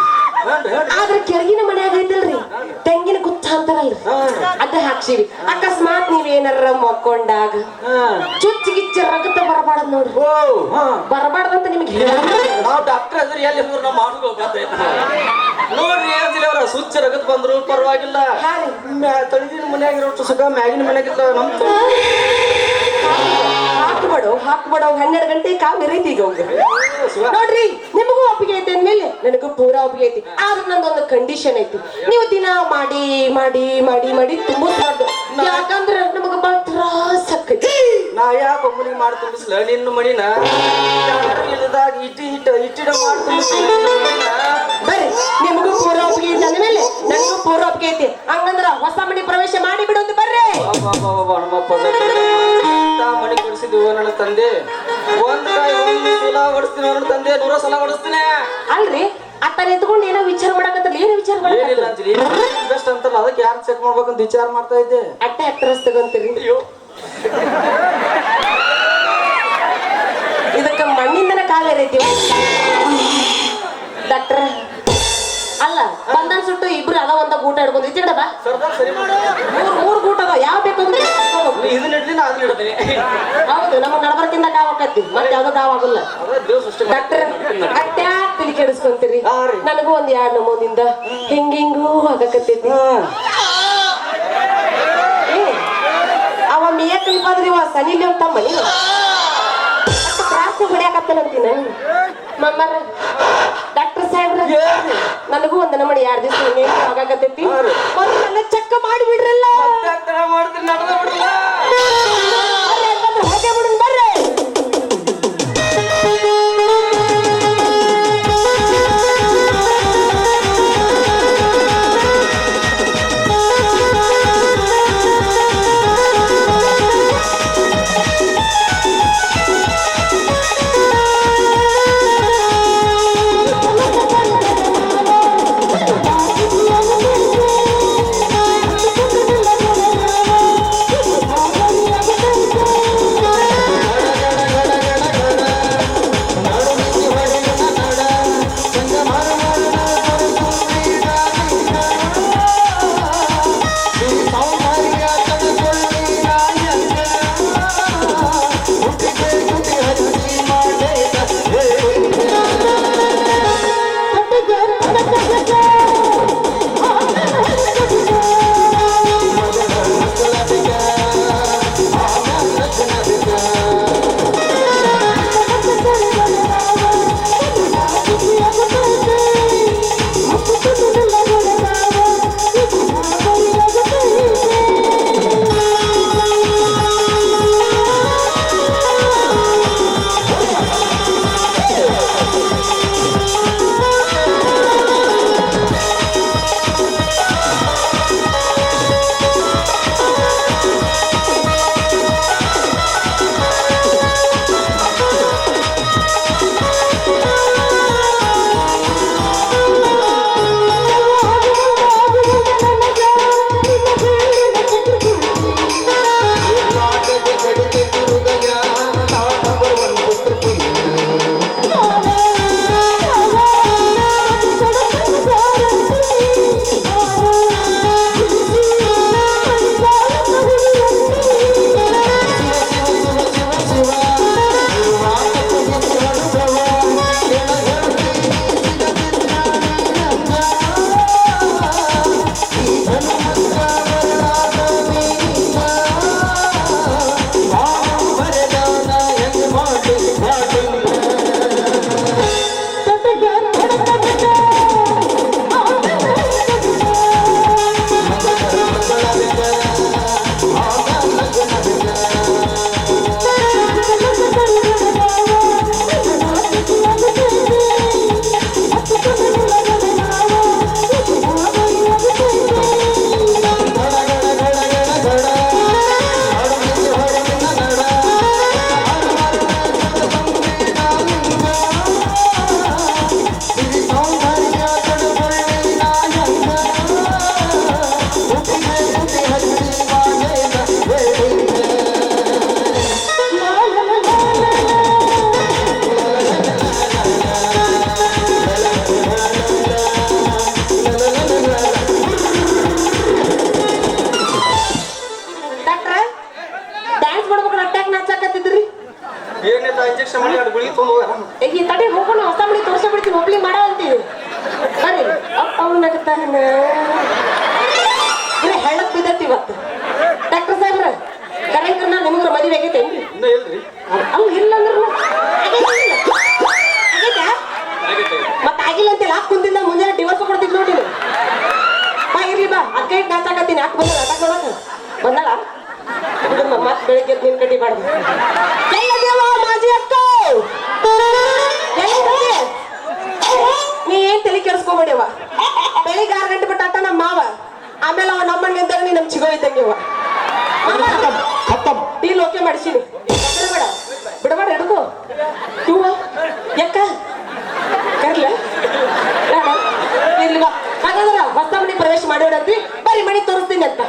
ಆದ್ರೆ ಕೆಳಗಿನ ಮನ್ಯಾಗ ಐತಲ್ರಿ ತೆಂಗಿನ ಗುಚ್ಚ ಅಂತಾರಲ್ರಿ ಅದ ಹಾಕ್ಸಿವಿ ಅಕಸ್ಮಾತ್ ನೀವೇನಾರ ಮಕ್ಕೊಂಡಾಗ ಚುಚ್ಚಿ ಗಿಚ್ಚ ರಗತ ಬರಬಾರ್ದು ನೋಡ್ರಿ ಬರಬಾರ್ದಂತ ನಿಮ್ಗೆ
ನಾವು ಡಾಕ್ಟರ್ ಅದ್ರಿ ಎಲ್ಲಿ ನಾವು ಮಾಡ್ಕೋಬೇಕಾಯ್ತು ನೋಡ್ರಿ ಏನಿಲ್ಲ ಅವ್ರ ಸುಚ್ಚ ರಗತ್ ಬಂದ್ರು ಪರವಾಗಿಲ್ಲ ತಳಿಗಿನ ಮನ್ಯಾಗ ಇರೋಷ್ಟು ಸುಖ ಮ್ಯಾಗಿನ ಮನ್ಯಾಗಿಲ್ಲ ನಮ್
ಹಾಕ್ಬೇಡ 12 ಗಂಟೆ ಕಾವ್ ಮೆರೀತಿ ಈಗ ನೋಡ್ರಿ ನಿಮಗೂ ಒಪ್ಪಿಗೆ ಐತಿ ಅಂದ್ಮೇಲೆ ನನಗೂ ಪೂರಾ ಒಪ್ಪಿಗೆ ಐತಿ ಆದ್ರೆ ನಂದೊಂದು ಕಂಡೀಷನ್ ಐತಿ ನೀವು ದಿನ ಮಾಡಿ ಮಾಡಿ ಮಾಡಿ ಮಾಡಿ ತುಂಬಿಸ್ಬಾರ್ದು ಯಾಕಂದ್ರ ನಮಗ ಬಾಳ ತ್ರಾಸ ಆಕೈತಿ
ನಾ ಯಾಕೆ ಒಮ್ಮನಿಗೆ ಮಾಡಿ ತುಂಬಿಸ್ಲ ನಿನ್ನ ಮಣಿನ ಇಲ್ಲದಾಗ ಇಟ್ಟಿಡ ಮಾಡಿ ತುಂಬಿಸ್ಲ
ಬರ್ರಿ ನಿಮಗೂ ಪೂರಾ ಒಪ್ಪಿಗೆ ಐತಿ ಅಂದ್ಮೇಲೆ ನನಗೂ ಪೂರಾ ಒಪ್ಪಿಗೆ ಐತಿ ಹಂಗಂದ್ರ ಹೊಸ ಮನಿ ಪ್ರವೇಶ ಮಾಡಿ ಬಿಡೋದು ಬರ್ರಿ
ಮಣಿ ಕೊಡಿಸಿದ್ವು ನನ್ನ ತಂದೆ ಒಂದ್ ಸಲ ಹೊಡಿಸ್ತೀನಿ ನನ್ನ ತಂದೆ 100 ಸಲ ಹೊಡಿಸ್ತೀನಿ
ಅಲ್ರಿ ಅತ್ತ ನಿಂತ್ಕೊಂಡು ಏನೋ ವಿಚಾರ ಮಾಡಕತ್ತಲ್ಲ ಏನು ವಿಚಾರ
ಏನಿಲ್ಲ ಅಂತೀರಿ ಬೆಸ್ಟ್ ಅಂತಲ್ಲ ಅದಕ್ಕೆ ಯಾರು ಚೆಕ್ ಮಾಡ್ಬೇಕಂತ ವಿಚಾರ ಮಾಡ್ತಾ ಇದ್ದೆ
ಅಟ್ಟೆ ಆಕ್ಟ್ರೆಸ್ ತಗೊಂತೀರಿ ಇದಕ್ಕ ಮಣ್ಣಿಂದನ ಕಾಲೇರೈತಿ ಡಾಕ್ಟರ್ ಅಲ್ಲ ಬಂದನ್ ಸುಟ್ಟು ಇಬ್ರು ಅದ ಒಂದ ಗೂಟ ಹಿಡ್ಕೊಂಡು ಇಚ್ಚಿಡ ಬಾ ಮೂರ್ ಗೂಟ ಅದ ಯಾವ ಬೇಕು
ಇದನ್ನ ಇಡ್ಲಿ ನಾ ಅದನ್ನ ಇಡ್ತೀನಿ
ಹೌದು ನಮ್ಮ ನಡಬರ್ಕಿಂದ ಕಾವಾಕತ್ತಿ ಮತ್ತೆ ಯಾವ್ದೋ ಕಾವಾಗಲ್ಲ ಡಾಕ್ಟರ್ ಅಟ್ಟ್ಯಾ ತಲೆ ಕೆಡಿಸ್ಕೊಂತೀರಿ ನನಗೂ ಒಂದ್ 2 ನಮೂನಿಂದ ಹಿಂಗಿಂಗೂ ಆಗಕತ್ತೈತಿ ಅವ ಮೇಯ ಕಲ್ಪಾದ್ರಿ ಅವ ಸನಿಲಿ ಅಂತ ಮನಿ ತ್ರಾಸ ಹೊಡ್ಯಾಕತ್ತನಂತೀನಿ ಮಮ್ಮರ ಡಾಕ್ಟರ್ ಸಾಹೇಬ್ರ ನನಗೂ ಒಂದ್ ನಮೂನಿ 2 ದಿವಸ ಹಿಂಗೆ ಆಗಾಕತ್ತೈತಿ ಒಂದ್ಸಲ ಚೆಕ್ ಮಾಡಿ ಬಿಡ್ರಲ್ಲ
ಮಾಡ್ತೀನಿ ನಡೆದ ಬಿಡಲ್ಲ
ಹೋಗೇ ಬಿಡುನ್ ಬರ್ರಿ ಈಗ ಈ ತಡಿ ಹೋಗೋಣ ಹೊಸ ಮನೆ ತೋರ್ಸ ಬಿಡ್ತೀನಿ ಒಬ್ಳಿ ಮಾಡೋ ಅಂತೀವಿ ಬರ್ರಿ ಅವನ್ನ ಹೆಳ್ಳಕ್ ಬಿದ್ದತಿ ಇವತ್ತು ಡಾಕ್ಟರ್ ಸಾಹೇಬ್ರ ಕರೆಂಟ್ರನ್ನ ನಿಮ್ಗ್ರ ಮದುವೆ ಆಗೈತೇನ್ರಿ
ಇನ್ನ ಇಲ್ರಿ
ಅವ್ ಇಲ್ಲ ಅಂದ್ರು ಮತ್ತ ಆಗಿಲ್ಲ ಅಂತಿಲ್ಲ ಹಾಕ್ ಕುಂತಿಂದ ಮುಂಜಾನೆ ಡಿವೋರ್ಸ್ ಕೊಡ್ತಿದ್ ನೋಡಿ ಬಾ ಇರ್ಲಿ ಬಾ ಅಕ್ಕ ಇಟ್ಟು ನಾಚಾಕತ್ತೀನಿ ಯಾಕೆ ಬಂದಳ ಅಟ್ಟ ನೋಡಕ ಬಂದಳ ಮತ್ ಬೆಳಿಗ್ಗೆ ನಿನ್ ಕಟ್ಟಿ ಬಾಡ್ದು ಮಾಜಿ ಅಕ್ಕ ನೀ ಏನ್ ತಲೆ ಕೆಡಿಸ್ಕೊಬೇಡಿವ ಬೆಳಿಗ್ಗೆ 6 ಗಂಟೆ ಬಿಟ್ಟು ಅಟ್ಟ ನಮ್ಮ ಮಾವ ಆಮೇಲೆ ಅವ ನಮ್ಮಣ್ಣ ಇದ್ದಾಗ ನೀ ನಮ್ ಚಿಗೋ ಇದ್ದಂಗೆವ ಡೀಲ್ ಓಕೆ ಮಾಡಿಸಿನಿ ಬಿಡಬೇಡ ಬಿಡಬೇಡ ಹಿಡ್ಕೋ ಇವ ಯಾಕ ಕರ್ಲ ಇರ್ಲಿ ಬಾ ಹಾಗಾದ್ರ ಹೊಸ ಮನೆ ಪ್ರವೇಶ ಮಾಡೋಣಂತ್ರಿ ಬರೀ ಮನೆ ತೋರಿಸ್ತೀನಿ ಅಂತ